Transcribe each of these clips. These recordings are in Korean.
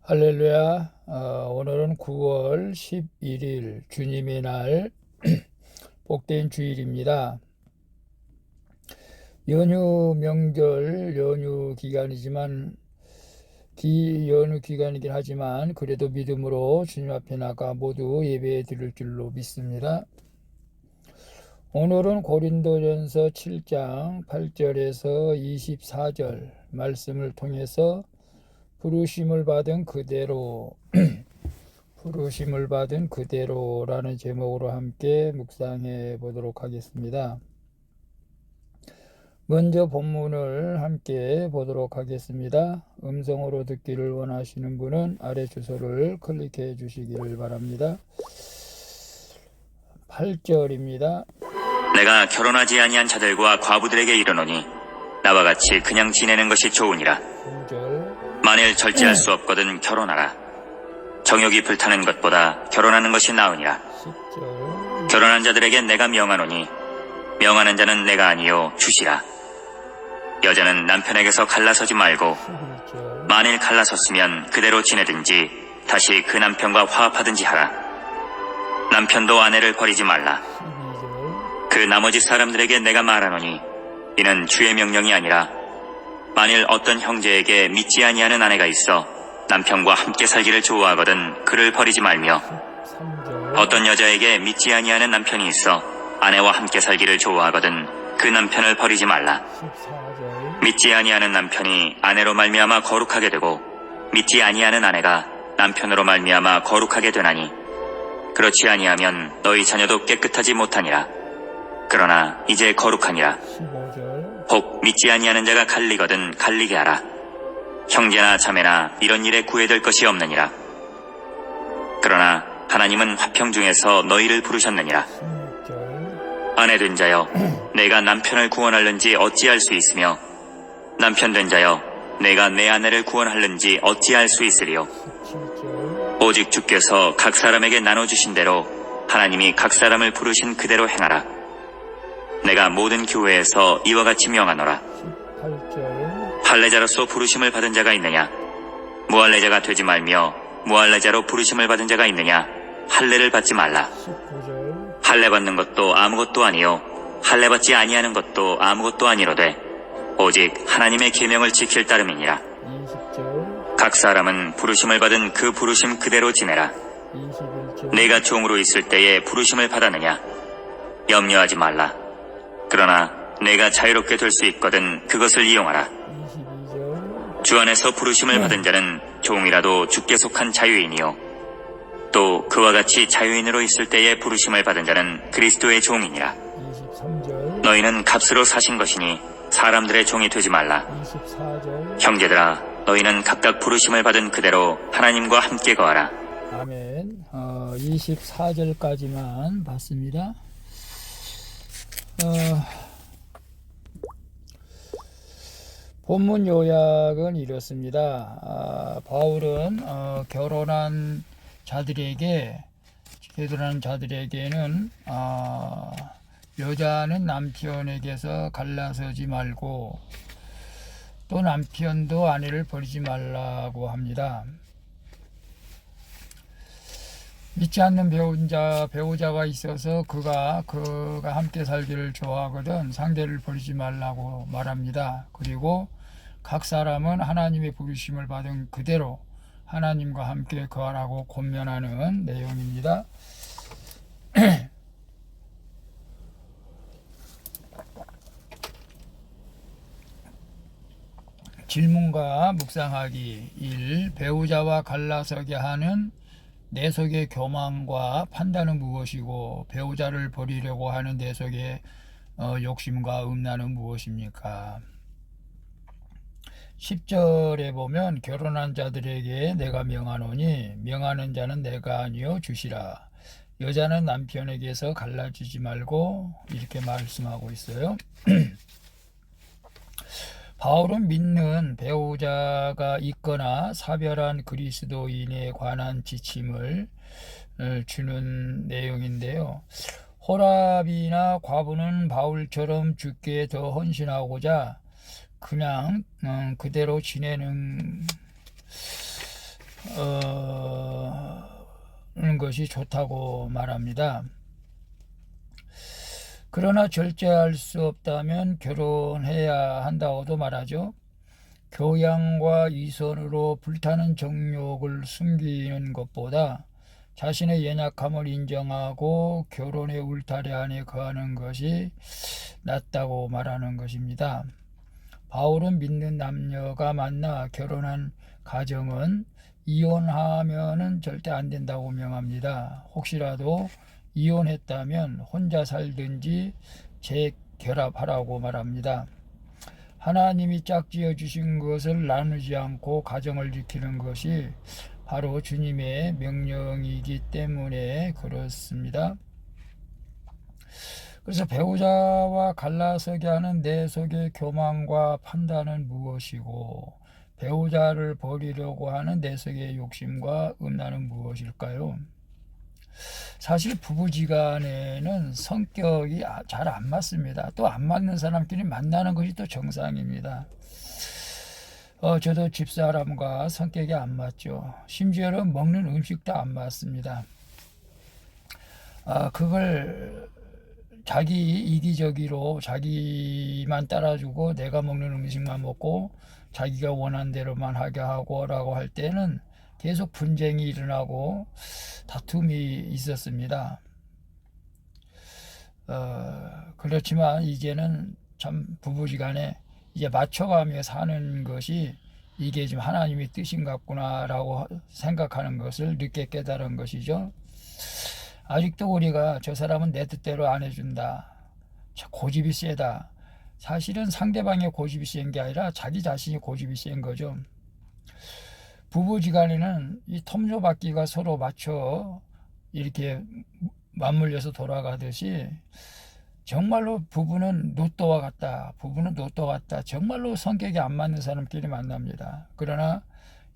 할렐루야. 오늘은 9월 11일 주님의 날 복된 주일입니다. 연휴 명절 연휴 기간이지만 연휴 기간이긴 하지만 그래도 믿음으로 주님 앞에 나가 모두 예배 드릴 줄로 믿습니다. 오늘은 고린도전서 7장 8절에서 24절 말씀을 통해서 부르심을 받은 그대로라는 제목으로 함께 묵상해 보도록 하겠습니다. 먼저 본문을 함께 보도록 하겠습니다. 음성으로 듣기를 원하시는 분은 아래 주소를 클릭해 주시기를 바랍니다. 8절입니다. 내가 결혼하지 아니한 자들과 과부들에게 이르노니 나와 같이 그냥 지내는 것이 좋으니라. 9절 만일 절제할 수 없거든 결혼하라. 정욕이 불타는 것보다 결혼하는 것이 나으니라. 10절 결혼한 자들에게 내가 명하노니 명하는 자는 내가 아니요 주시라. 여자는 남편에게서 갈라서지 말고 11절 만일 갈라섰으면 그대로 지내든지 다시 그 남편과 화합하든지 하라. 남편도 아내를 버리지 말라. 12절 그 나머지 사람들에게 내가 말하노니 이는 주의 명령이 아니라 만일 어떤 형제에게 믿지 아니하는 아내가 있어 남편과 함께 살기를 좋아하거든 그를 버리지 말며 13절 어떤 여자에게 믿지 아니하는 남편이 있어 아내와 함께 살기를 좋아하거든 그 남편을 버리지 말라. 14절 믿지 아니하는 남편이 아내로 말미암아 거룩하게 되고 믿지 아니하는 아내가 남편으로 말미암아 거룩하게 되나니 그렇지 아니하면 너희 자녀도 깨끗하지 못하니라. 그러나 이제 거룩하니라. 15절 혹 믿지 아니하는 자가 갈리거든 갈리게 하라. 형제나 자매나 이런 일에 구애될 것이 없느니라. 그러나 하나님은 화평 중에서 너희를 부르셨느니라. 16절 아내 된 자여 내가 남편을 구원할는지 어찌할 수 있으며 남편 된 자여 내가 내 아내를 구원할는지 어찌할 수 있으리요. 17절 오직 주께서 각 사람에게 나눠주신 대로 하나님이 각 사람을 부르신 그대로 행하라. 내가 모든 교회에서 이와 같이 명하노라. 18절 할례자로서 부르심을 받은 자가 있느냐? 무할례자가 되지 말며 무할례자로 부르심을 받은 자가 있느냐? 할례를 받지 말라. 19절 할례 받는 것도 아무것도 아니요 할례 받지 아니하는 것도 아무것도 아니로되 오직 하나님의 계명을 지킬 따름이니라. 20절 각 사람은 부르심을 받은 그 부르심 그대로 지내라. 21절 내가 종으로 있을 때에 부르심을 받았느냐? 염려하지 말라. 그러나 내가 자유롭게 될 수 있거든 그것을 이용하라. 22절 주 안에서 부르심을 받은 자는 종이라도 주께 속한 자유인이요 또 그와 같이 자유인으로 있을 때에 부르심을 받은 자는 그리스도의 종이니라. 23절 너희는 값으로 사신 것이니 사람들의 종이 되지 말라. 24절 형제들아 너희는 각각 부르심을 받은 그대로 하나님과 함께 거하라. 아멘. 24절까지만 봤습니다. 본문 요약은 이렇습니다. 바울은 결혼한 자들에게는 여자는 남편에게서 갈라서지 말고 또 남편도 아내를 버리지 말라고 합니다. 믿지 않는 배우자가 있어서 그가 함께 살기를 좋아하거든 상대를 버리지 말라고 말합니다. 그리고 각 사람은 하나님의 부르심을 받은 그대로 하나님과 함께 거하라고 권면하는 내용입니다. 질문과 묵상하기 1. 배우자와 갈라서게 하는 내 속의 교만과 판단은 무엇이고 배우자를 버리려고 하는 내 속의 욕심과 음란은 무엇입니까? 10절에 보면 결혼한 자들에게 내가 명하노니 명하는 자는 내가 아니요 주시라. 여자는 남편에게서 갈라지지 말고 이렇게 말씀하고 있어요. 바울은 믿는 배우자가 있거나 사별한 그리스도인에 관한 지침을 주는 내용인데요. 호랍이나 과부는 바울처럼 주께 더 헌신하고자 그냥 그대로 지내는 는 것이 좋다고 말합니다. 그러나 절제할 수 없다면 결혼해야 한다고도 말하죠. 교양과 이선으로 불타는 정욕을 숨기는 것보다 자신의 연약함을 인정하고 결혼의 울타리 안에 거하는 것이 낫다고 말하는 것입니다. 바울은 믿는 남녀가 만나 결혼한 가정은 이혼하면은 절대 안 된다고 명합니다. 혹시라도 이혼했다면 혼자 살든지 재결합하라고 말합니다. 하나님이 짝지어 주신 것을 나누지 않고 가정을 지키는 것이 바로 주님의 명령이기 때문에 그렇습니다. 그래서 배우자와 갈라서게 하는 내 속의 교만과 판단은 무엇이고 배우자를 버리려고 하는 내 속의 욕심과 음란은 무엇일까요? 사실 부부지간에는 성격이 잘 안 맞습니다. 또 안 맞는 사람끼리 만나는 것이 또 정상입니다. 저도 집사람과 성격이 안 맞죠. 심지어는 먹는 음식도 안 맞습니다. 그걸 자기 이기적으로 자기만 따라주고 내가 먹는 음식만 먹고 자기가 원하는 대로만 하게 하고 라고 할 때는 계속 분쟁이 일어나고 다툼이 있었습니다. 그렇지만 이제는 참 부부지간에 이제 맞춰가며 사는 것이 이게 좀 하나님의 뜻인 같구나 라고 생각하는 것을 늦게 깨달은 것이죠. 아직도 우리가 저 사람은 내 뜻대로 안 해준다, 고집이 세다. 사실은 상대방의 고집이 센 게 아니라 자기 자신이 고집이 센 거죠. 부부지간에는 이 톱니바퀴가 서로 맞춰 이렇게 맞물려서 돌아가듯이 정말로 부부는 로또와 같다. 정말로 성격이 안 맞는 사람끼리 만납니다. 그러나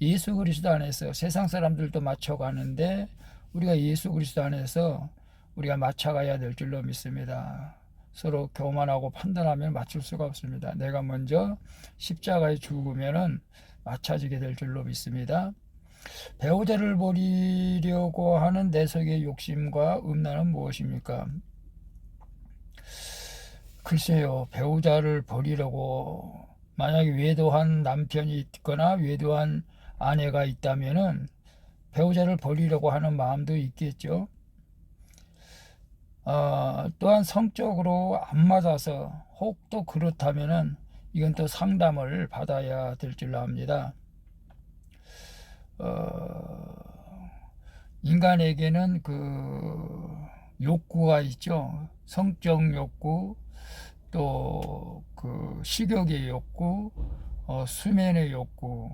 예수 그리스도 안에서 세상 사람들도 맞춰가는데 우리가 예수 그리스도 안에서 우리가 맞춰가야 될 줄로 믿습니다. 서로 교만하고 판단하면 맞출 수가 없습니다. 내가 먼저 십자가에 죽으면은 맞춰지게 될 줄로 믿습니다. 배우자를 버리려고 하는 내 속의 욕심과 음란은 무엇입니까? 글쎄요, 배우자를 버리려고 만약에 외도한 남편이 있거나 외도한 아내가 있다면은 배우자를 버리려고 하는 마음도 있겠죠. 또한 성적으로 안 맞아서 혹 또 그렇다면은 이건 또 상담을 받아야 될 줄로 압니다. 인간에게는 그 욕구가 있죠. 성적 욕구, 또 그 식욕의 욕구, 수면의 욕구,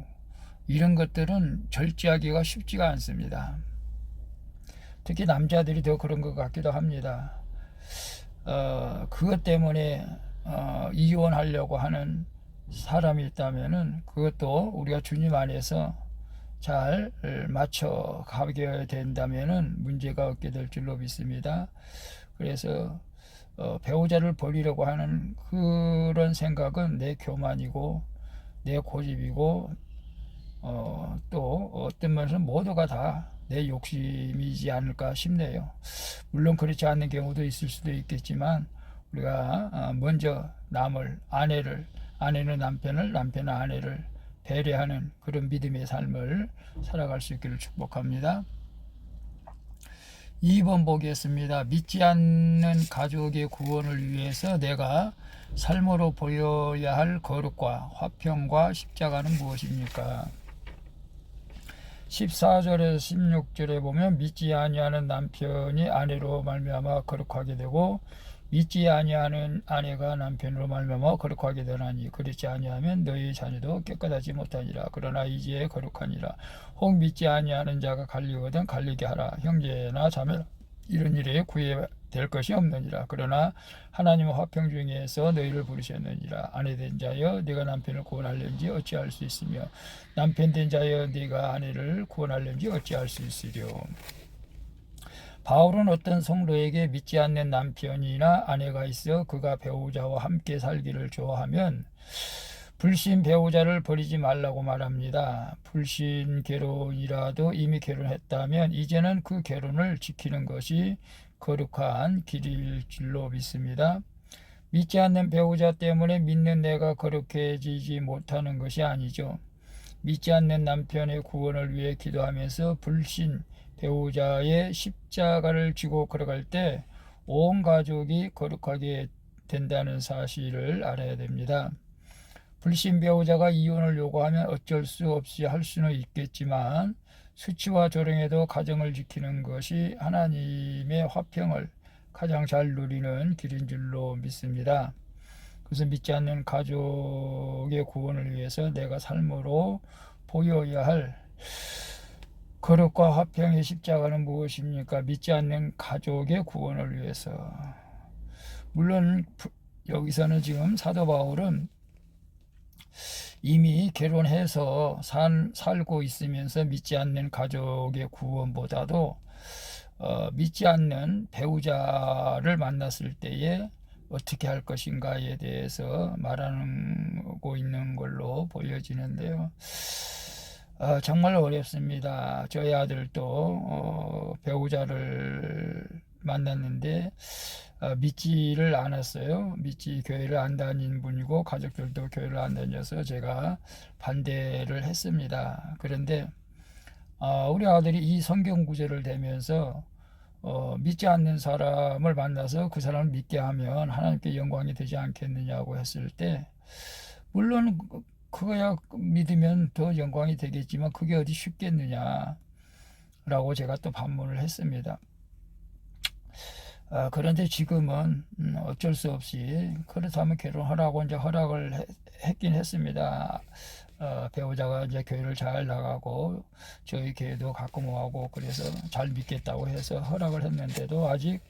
이런 것들은 절제하기가 쉽지가 않습니다. 특히 남자들이 더 그런 것 같기도 합니다. 그것 때문에 이혼하려고 하는 사람이 있다면은 그것도 우리가 주님 안에서 잘 맞춰 가게 된다면은 문제가 없게 될 줄로 믿습니다. 그래서 배우자를 버리려고 하는 그런 생각은 내 교만이고 내 고집이고 또 어떤 면에서 모두가 다 내 욕심이지 않을까 싶네요. 물론 그렇지 않는 경우도 있을 수도 있겠지만 우리가 먼저 아내는 남편을, 남편은 아내를 배려하는 그런 믿음의 삶을 살아갈 수 있기를 축복합니다. 2번 보겠습니다. 믿지 않는 가족의 구원을 위해서 내가 삶으로 보여야 할 거룩과 화평과 십자가는 무엇입니까? 14절에서 16절에 보면 믿지 아니하는 남편이 아내로 말미암아 거룩하게 되고 믿지 아니하는 아내가 남편으로 말미암아 거룩하게 되나니 그렇지 아니하면 너희 자녀도 깨끗하지 못하니라. 그러나 이제 거룩하니라. 혹 믿지 아니하는 자가 갈리거든 갈리게 하라. 형제나 자매나 이런 일에 구애될 것이 없느니라. 그러나 하나님은 화평 중에서 너희를 부르셨느니라. 아내된 자여 네가 남편을 구원하려는지 어찌할 수 있으며 남편된 자여 네가 아내를 구원하려는지 어찌할 수 있으랴. 바울은 어떤 성도에게 믿지 않는 남편이나 아내가 있어 그가 배우자와 함께 살기를 좋아하면 불신 배우자를 버리지 말라고 말합니다. 불신 결혼이라도 이미 결혼했다면 이제는 그 결혼을 지키는 것이 거룩한 길일 줄로 믿습니다. 믿지 않는 배우자 때문에 믿는 내가 거룩해지지 못하는 것이 아니죠. 믿지 않는 남편의 구원을 위해 기도하면서 불신 배우자의 십자가를 지고 걸어갈 때 온 가족이 거룩하게 된다는 사실을 알아야 됩니다. 불신 배우자가 이혼을 요구하면 어쩔 수 없이 할 수는 있겠지만 수치와 조롱에도 가정을 지키는 것이 하나님의 화평을 가장 잘 누리는 길인 줄로 믿습니다. 그래서 믿지 않는 가족의 구원을 위해서 내가 삶으로 보여야 할 거룩과 화평의 십자가는 무엇입니까? 믿지 않는 가족의 구원을 위해서. 물론 여기서는 지금 사도 바울은 이미 결혼해서 살고 있으면서 믿지 않는 가족의 구원보다도 믿지 않는 배우자를 만났을 때에 어떻게 할 것인가에 대해서 말하고 있는 걸로 보여지는데요. 정말 어렵습니다. 저희 아들도 배우자를 만났는데 믿지를 않았어요. 교회를 안 다닌 분이고 가족들도 교회를 안 다녀서 제가 반대를 했습니다. 그런데 우리 아들이 이 성경 구절을 대면서 믿지 않는 사람을 만나서 그 사람을 믿게 하면 하나님께 영광이 되지 않겠느냐고 했을 때, 물론 그거야 믿으면 더 영광이 되겠지만 그게 어디 쉽겠느냐라고 제가 또 반문을 했습니다. 그런데 지금은 어쩔 수 없이 그렇다면 결혼하라고 이제 허락을 했긴 했습니다. 배우자가 이제 교회를 잘 나가고 저희 교회도 가끔 오고 그래서 잘 믿겠다고 해서 허락을 했는데도 아직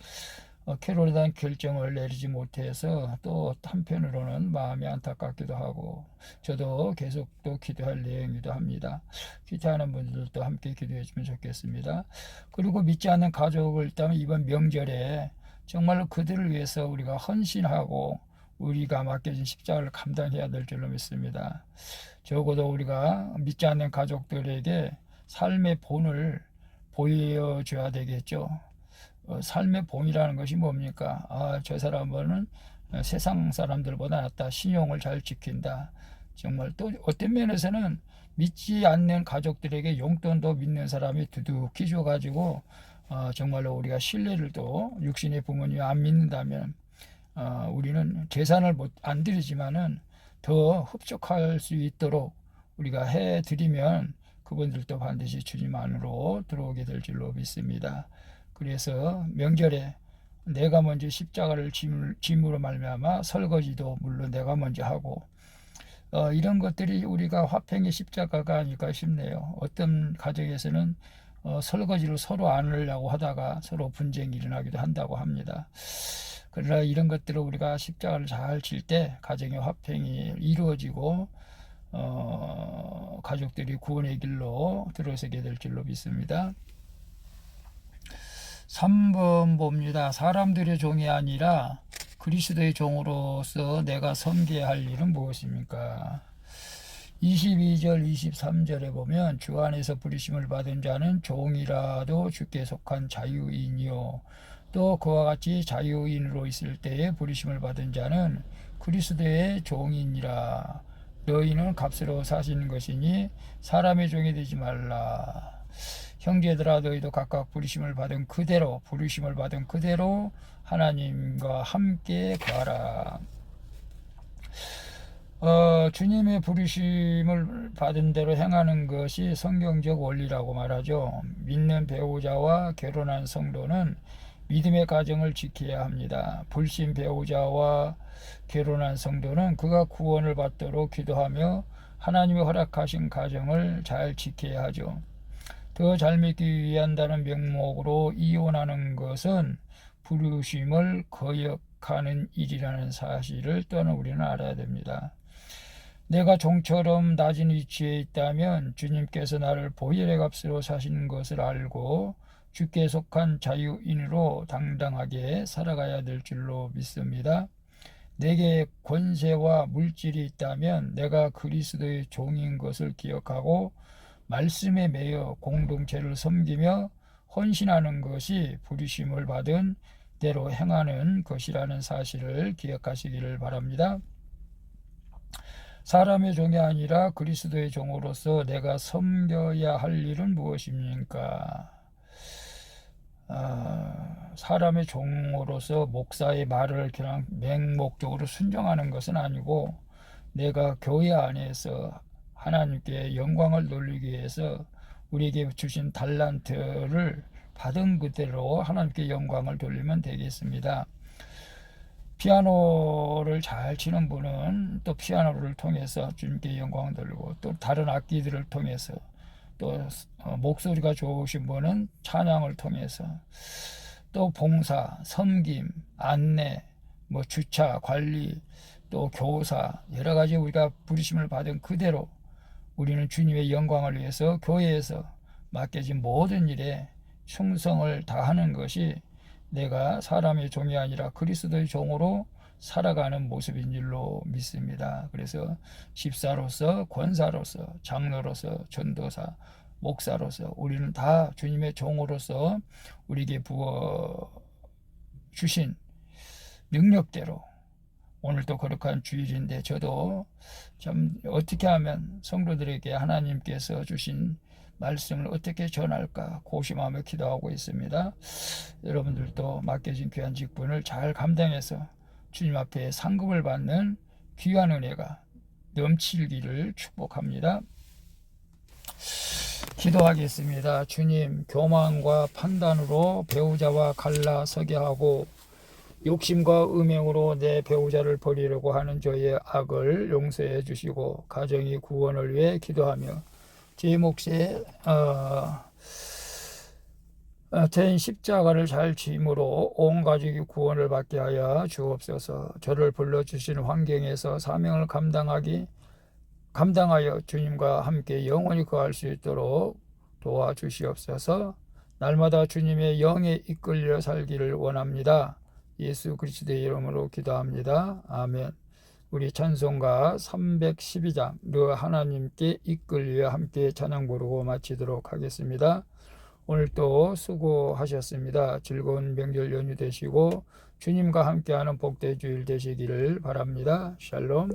결혼에 대한 결정을 내리지 못해서 또 한편으로는 마음이 안타깝기도 하고 저도 계속 또 기도할 내용이기도 합니다. 기도하는 분들도 함께 기도해 주면 좋겠습니다. 그리고 믿지 않는 가족을 있다면 이번 명절에 정말로 그들을 위해서 우리가 헌신하고 우리가 맡겨진 십자가를 감당해야 될 줄로 믿습니다. 적어도 우리가 믿지 않는 가족들에게 삶의 본을 보여줘야 되겠죠. 삶의 본이라는 것이 뭡니까? 저 사람은 세상 사람들보다 낫다. 신용을 잘 지킨다. 정말 또 어떤 면에서는 믿지 않는 가족들에게 용돈도 믿는 사람이 두둑히 줘가지고 정말로 우리가 신뢰를 또 육신의 부모님이 안 믿는다면 우리는 재산을 안 드리지만은 더 흡족할 수 있도록 우리가 해드리면 그분들도 반드시 주님 안으로 들어오게 될 줄로 믿습니다. 그래서 명절에 내가 먼저 십자가를 짐으로 말미암아 설거지도 물론 내가 먼저 하고 이런 것들이 우리가 화평의 십자가가 아닐까 싶네요. 어떤 가정에서는 설거지를 서로 안 하려고 하다가 서로 분쟁이 일어나기도 한다고 합니다. 그러나 이런 것들을 우리가 십자가를 잘 질 때 가정의 화평이 이루어지고 가족들이 구원의 길로 들어서게 될 줄로 믿습니다. 3번 봅니다. 사람들의 종이 아니라 그리스도의 종으로서 내가 섬겨야 할 일은 무엇입니까? 22절 23절에 보면 주 안에서 부르심을 받은 자는 종이라도 주께 속한 자유인이요 또 그와 같이 자유인으로 있을 때에 부르심을 받은 자는 그리스도의 종이니라. 너희는 값으로 사시는 것이니 사람의 종이 되지 말라. 형제들아 너희도 각각 부르심을 받은 그대로 하나님과 함께 가라. 주님의 부르심을 받은 대로 행하는 것이 성경적 원리라고 말하죠. 믿는 배우자와 결혼한 성도는 믿음의 가정을 지켜야 합니다. 불신 배우자와 결혼한 성도는 그가 구원을 받도록 기도하며 하나님이 허락하신 가정을 잘 지켜야 하죠. 더 잘 믿기 위한다는 명목으로 이혼하는 것은 부르심을 거역하는 일이라는 사실을 또한 우리는 알아야 됩니다. 내가 종처럼 낮은 위치에 있다면 주님께서 나를 보혈의 값으로 사시는 것을 알고 주께 속한 자유인으로 당당하게 살아가야 될 줄로 믿습니다. 내게 권세와 물질이 있다면 내가 그리스도의 종인 것을 기억하고 말씀에 매여 공동체를 섬기며 헌신하는 것이 부르심을 받은 대로 행하는 것이라는 사실을 기억하시기를 바랍니다. 사람의 종이 아니라 그리스도의 종으로서 내가 섬겨야 할 일은 무엇입니까? 사람의 종으로서 목사의 말을 그냥 맹목적으로 순종하는 것은 아니고, 내가 교회 안에서 하나님께 영광을 돌리기 위해서 우리에게 주신 달란트를 받은 그대로 하나님께 영광을 돌리면 되겠습니다. 피아노를 잘 치는 분은 또 피아노를 통해서 주님께 영광을 돌리고, 또 다른 악기들을 통해서, 또 목소리가 좋으신 분은 찬양을 통해서, 또 봉사, 섬김, 안내, 주차, 관리, 또 교사, 여러 가지 우리가 부르심을 받은 그대로 우리는 주님의 영광을 위해서 교회에서 맡겨진 모든 일에 충성을 다하는 것이 내가 사람의 종이 아니라 그리스도의 종으로 살아가는 모습인 줄로 믿습니다. 그래서 집사로서, 권사로서, 장로로서, 전도사, 목사로서 우리는 다 주님의 종으로서 우리에게 부어 주신 능력대로, 오늘도 거룩한 주일인데 저도 참 어떻게 하면 성도들에게 하나님께서 주신 말씀을 어떻게 전할까 고심하며 기도하고 있습니다. 여러분들도 맡겨진 귀한 직분을 잘 감당해서 주님 앞에 상급을 받는 귀한 은혜가 넘치기를 축복합니다. 기도하겠습니다. 주님, 교만과 판단으로 배우자와 갈라서게 하고 욕심과 음행으로 내 배우자를 버리려고 하는 저의 악을 용서해 주시고 가정의 구원을 위해 기도하며 제 몫에 된 십자가를 잘 짐으로 온 가족이 구원을 받게 하여 주옵소서. 저를 불러주신 환경에서 사명을 감당하여 주님과 함께 영원히 거할 수 있도록 도와주시옵소서. 날마다 주님의 영에 이끌려 살기를 원합니다. 예수 그리스도의 이름으로 기도합니다. 아멘. 우리 찬송가 312장 너 하나님께 이끌려 함께 찬양 부르고 마치도록 하겠습니다. 오늘도 수고하셨습니다. 즐거운 명절 연휴 되시고 주님과 함께하는 복된 주일 되시기를 바랍니다. 샬롬.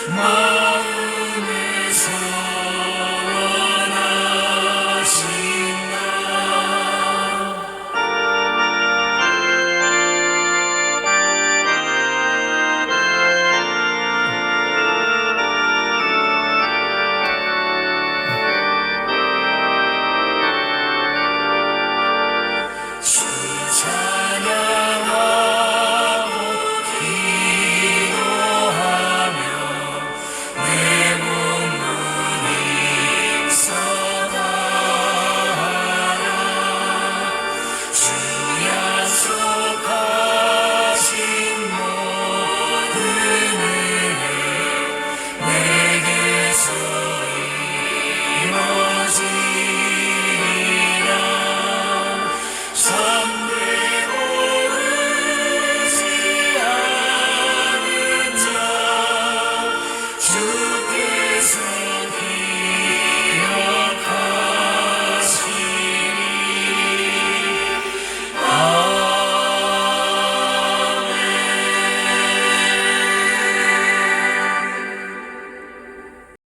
My